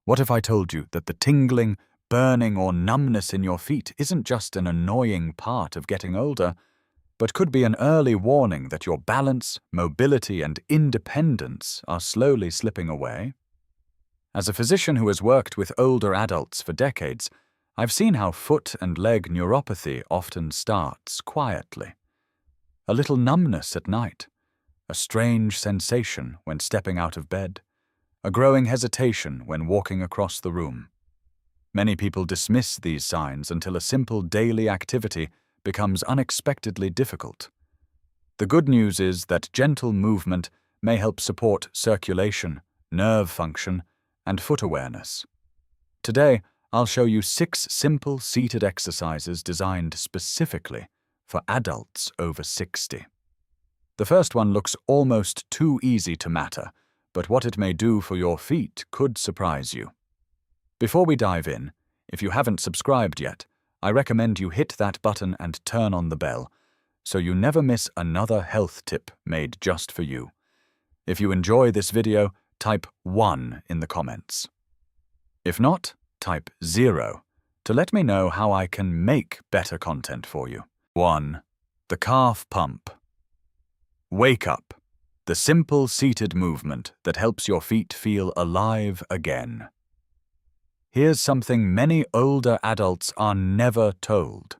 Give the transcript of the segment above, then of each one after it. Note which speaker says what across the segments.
Speaker 1: What if I told you that the tingling, burning, or numbness in your feet isn't just an annoying part of getting older, but could be an early warning that your balance, mobility, and independence are slowly slipping away? As a physician who has worked with older adults for decades, I've seen how foot and leg neuropathy often starts quietly. A little numbness at night, a strange sensation when stepping out of bed, a growing hesitation when walking across the room. Many people dismiss these signs until a simple daily activity becomes unexpectedly difficult. The good news is that gentle movement may help support circulation, nerve function, and foot awareness. Today, I'll show you 6 simple seated exercises designed specifically for adults over 60. The first one looks almost too easy to matter, but what it may do for your feet could surprise you. Before we dive in, if you haven't subscribed yet, I recommend you hit that button and turn on the bell, so you never miss another health tip made just for you. If you enjoy this video, type 1 in the comments. If not, type 0 to let me know how I can make better content for you. 1. The calf pump. Wake up, the simple seated movement that helps your feet feel alive again. Here's something many older adults are never told.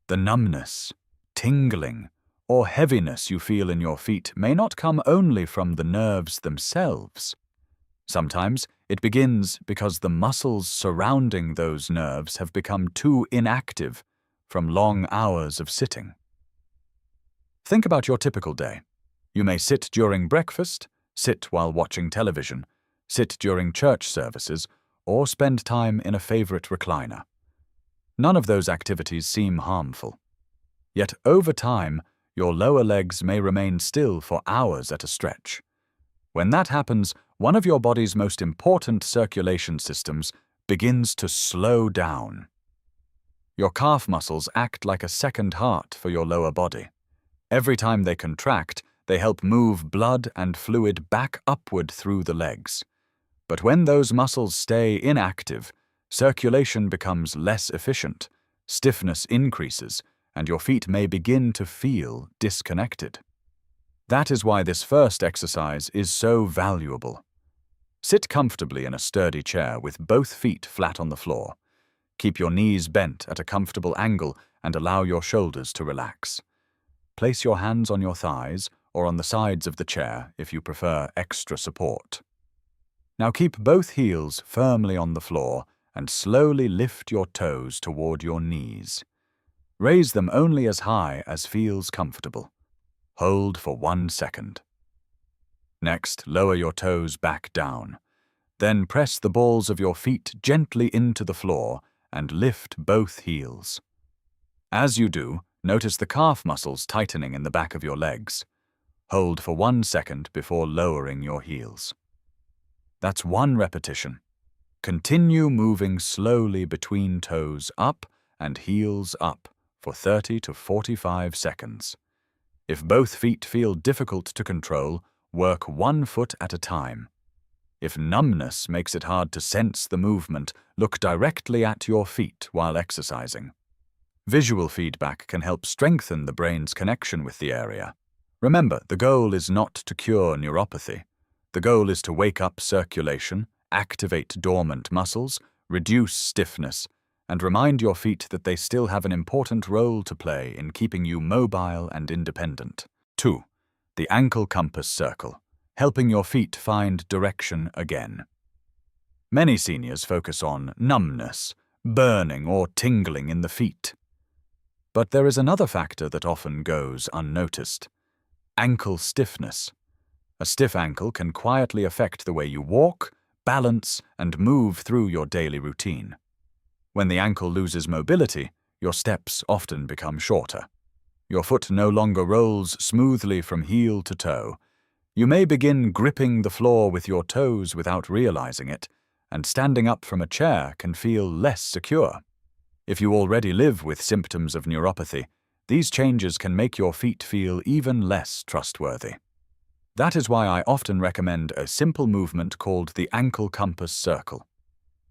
Speaker 1: The numbness, tingling, or heaviness you feel in your feet may not come only from the nerves themselves. Sometimes it begins because the muscles surrounding those nerves have become too inactive from long hours of sitting. Think about your typical day. You may sit during breakfast, sit while watching television, sit during church services, or spend time in a favorite recliner. None of those activities seem harmful. Yet over time, your lower legs may remain still for hours at a stretch. When that happens, one of your body's most important circulation systems begins to slow down. Your calf muscles act like a second heart for your lower body. Every time they contract, they help move blood and fluid back upward through the legs. But when those muscles stay inactive, circulation becomes less efficient, stiffness increases, and your feet may begin to feel disconnected. That is why this first exercise is so valuable. Sit comfortably in a sturdy chair with both feet flat on the floor. Keep your knees bent at a comfortable angle and allow your shoulders to relax. Place your hands on your thighs or on the sides of the chair if you prefer extra support. Now keep both heels firmly on the floor and slowly lift your toes toward your knees. Raise them only as high as feels comfortable. Hold for 1 second. Next, lower your toes back down. Then press the balls of your feet gently into the floor and lift both heels. As you do, notice the calf muscles tightening in the back of your legs. Hold for 1 second before lowering your heels. That's 1 repetition. Continue moving slowly between toes up and heels up for 30 to 45 seconds. If both feet feel difficult to control, work 1 foot at a time. If numbness makes it hard to sense the movement, look directly at your feet while exercising. Visual feedback can help strengthen the brain's connection with the area. Remember, the goal is not to cure neuropathy. The goal is to wake up circulation, activate dormant muscles, reduce stiffness, and remind your feet that they still have an important role to play in keeping you mobile and independent. 2. The ankle compass circle, helping your feet find direction again. Many seniors focus on numbness, burning, or tingling in the feet. But there is another factor that often goes unnoticed: ankle stiffness. A stiff ankle can quietly affect the way you walk, balance, and move through your daily routine. When the ankle loses mobility, your steps often become shorter. Your foot no longer rolls smoothly from heel to toe. You may begin gripping the floor with your toes without realizing it, and standing up from a chair can feel less secure. If you already live with symptoms of neuropathy, these changes can make your feet feel even less trustworthy. That is why I often recommend a simple movement called the ankle compass circle.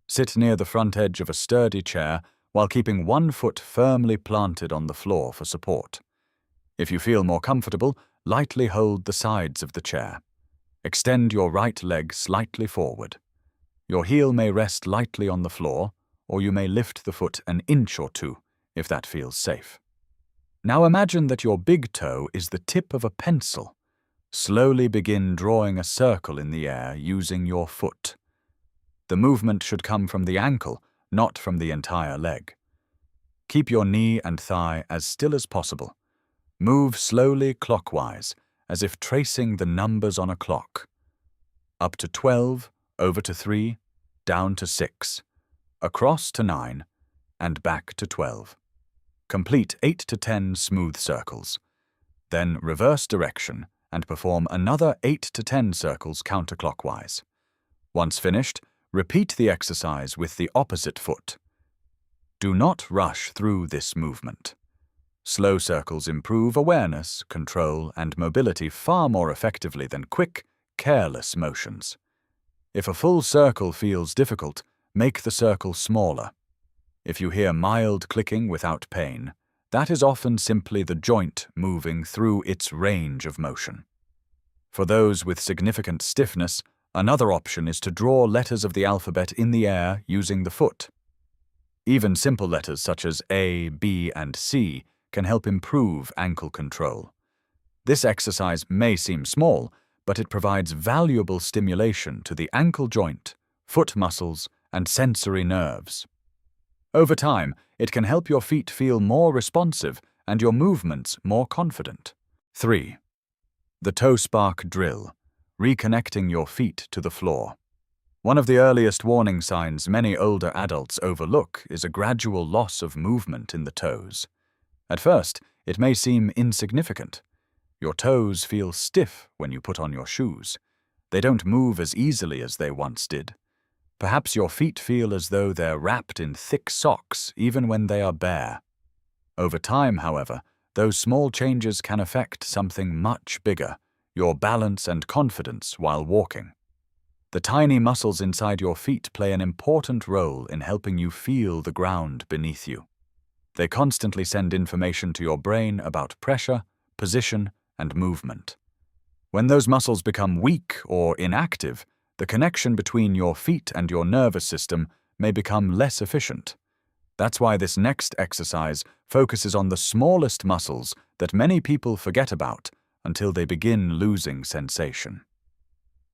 Speaker 1: Sit near the front edge of a sturdy chair while keeping one foot firmly planted on the floor for support. If you feel more comfortable, lightly hold the sides of the chair. Extend your right leg slightly forward. Your heel may rest lightly on the floor, or you may lift the foot an inch or two, if that feels safe. Now imagine that your big toe is the tip of a pencil. Slowly begin drawing a circle in the air using your foot. The movement should come from the ankle, not from the entire leg. Keep your knee and thigh as still as possible. Move slowly clockwise, as if tracing the numbers on a clock. Up to 12, over to 3, down to 6, across to 9, and back to 12. Complete 8 to 10 smooth circles. Then reverse direction and perform another 8 to 10 circles counterclockwise. Once finished, repeat the exercise with the opposite foot. Do not rush through this movement. Slow circles improve awareness, control, and mobility far more effectively than quick, careless motions. If a full circle feels difficult, make the circle smaller. If you hear mild clicking without pain, that is often simply the joint moving through its range of motion. For those with significant stiffness, another option is to draw letters of the alphabet in the air using the foot. Even simple letters such as A, B, and C can help improve ankle control. This exercise may seem small, but it provides valuable stimulation to the ankle joint, foot muscles, and sensory nerves. Over time, it can help your feet feel more responsive and your movements more confident. 3. The toe spark drill, reconnecting your feet to the floor. One of the earliest warning signs many older adults overlook is a gradual loss of movement in the toes. At first, it may seem insignificant. Your toes feel stiff when you put on your shoes. They don't move as easily as they once did. Perhaps your feet feel as though they're wrapped in thick socks even when they are bare. Over time, however, those small changes can affect something much bigger, your balance and confidence while walking. The tiny muscles inside your feet play an important role in helping you feel the ground beneath you. They constantly send information to your brain about pressure, position, and movement. When those muscles become weak or inactive, the connection between your feet and your nervous system may become less efficient. That's why this next exercise focuses on the smallest muscles that many people forget about until they begin losing sensation.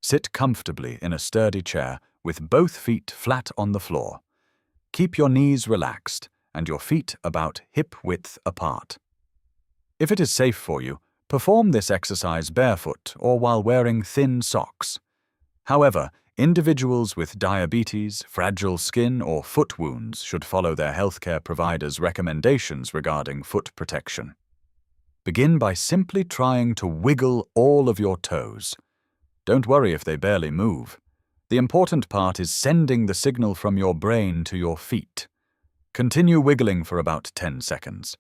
Speaker 1: Sit comfortably in a sturdy chair with both feet flat on the floor. Keep your knees relaxed and your feet about hip-width apart. If it is safe for you, perform this exercise barefoot or while wearing thin socks. However, individuals with diabetes, fragile skin, or foot wounds should follow their healthcare provider's recommendations regarding foot protection. Begin by simply trying to wiggle all of your toes. Don't worry if they barely move. The important part is sending the signal from your brain to your feet. Continue wiggling for about 10 seconds.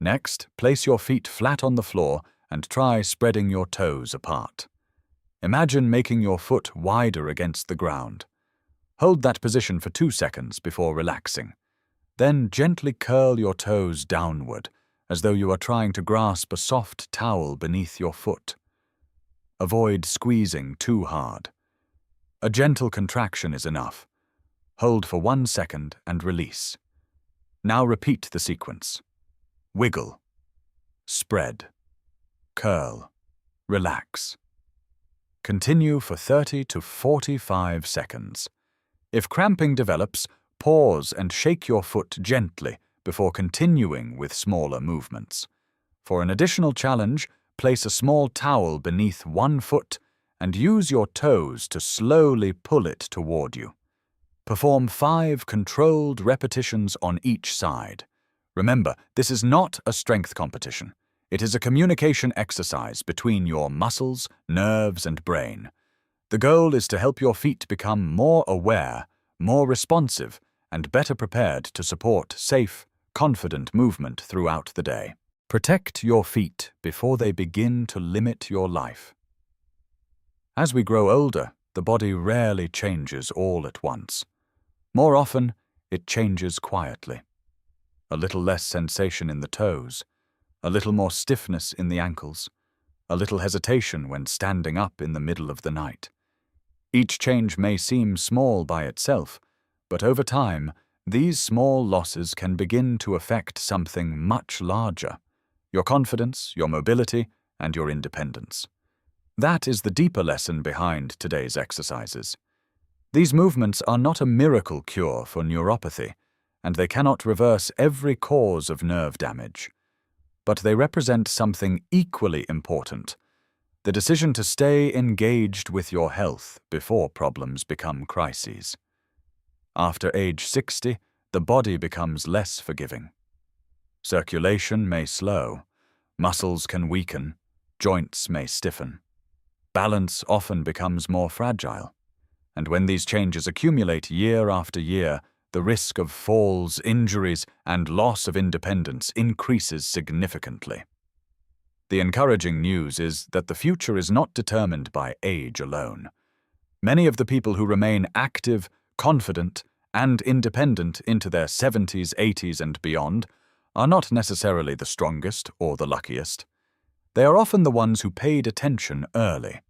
Speaker 1: Next, place your feet flat on the floor and try spreading your toes apart. Imagine making your foot wider against the ground. Hold that position for 2 seconds before relaxing. Then gently curl your toes downward, as though you are trying to grasp a soft towel beneath your foot. Avoid squeezing too hard. A gentle contraction is enough. Hold for 1 second and release. Now repeat the sequence. Wiggle, spread, curl, relax. Continue for 30 to 45 seconds. If cramping develops, pause and shake your foot gently before continuing with smaller movements. For an additional challenge, place a small towel beneath one foot and use your toes to slowly pull it toward you. Perform 5 controlled repetitions on each side. Remember, this is not a strength competition. It is a communication exercise between your muscles, nerves, and brain. The goal is to help your feet become more aware, more responsive, and better prepared to support safe, confident movement throughout the day. Protect your feet before they begin to limit your life. As we grow older, the body rarely changes all at once. More often, it changes quietly. A little less sensation in the toes, a little more stiffness in the ankles, a little hesitation when standing up in the middle of the night. Each change may seem small by itself, but over time, these small losses can begin to affect something much larger: your confidence, your mobility, and your independence. That is the deeper lesson behind today's exercises. These movements are not a miracle cure for neuropathy, and they cannot reverse every cause of nerve damage. But they represent something equally important: the decision to stay engaged with your health before problems become crises. After age 60, the body becomes less forgiving. Circulation may slow, muscles can weaken, joints may stiffen. Balance often becomes more fragile. And when these changes accumulate year after year, the risk of falls, injuries, and loss of independence increases significantly. The encouraging news is that the future is not determined by age alone. Many of the people who remain active, confident, and independent into their 70s, 80s, and beyond are not necessarily the strongest or the luckiest. They are often the ones who paid attention early.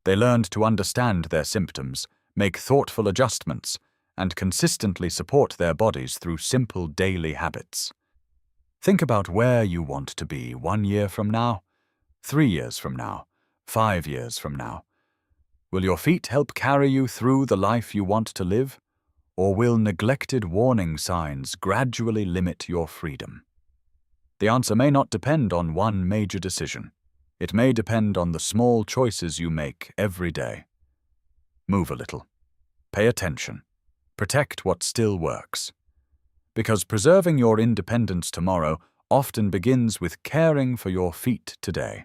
Speaker 1: They learned to understand their symptoms, make thoughtful adjustments, and consistently support their bodies through simple daily habits. Think about where you want to be 1 year from now, 3 years from now, 5 years from now. Will your feet help carry you through the life you want to live, or will neglected warning signs gradually limit your freedom? The answer may not depend on one major decision. It may depend on the small choices you make every day. Move a little. Pay attention. Protect what still works. Because preserving your independence tomorrow often begins with caring for your feet today.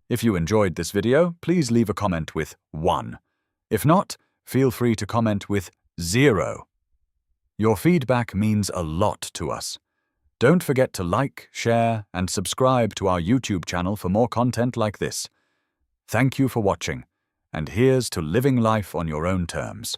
Speaker 1: If you enjoyed this video, please leave a comment with 1. If not, feel free to comment with 0. Your feedback means a lot to us. Don't forget to like, share, and subscribe to our YouTube channel for more content like this. Thank you for watching, and here's to living life on your own terms.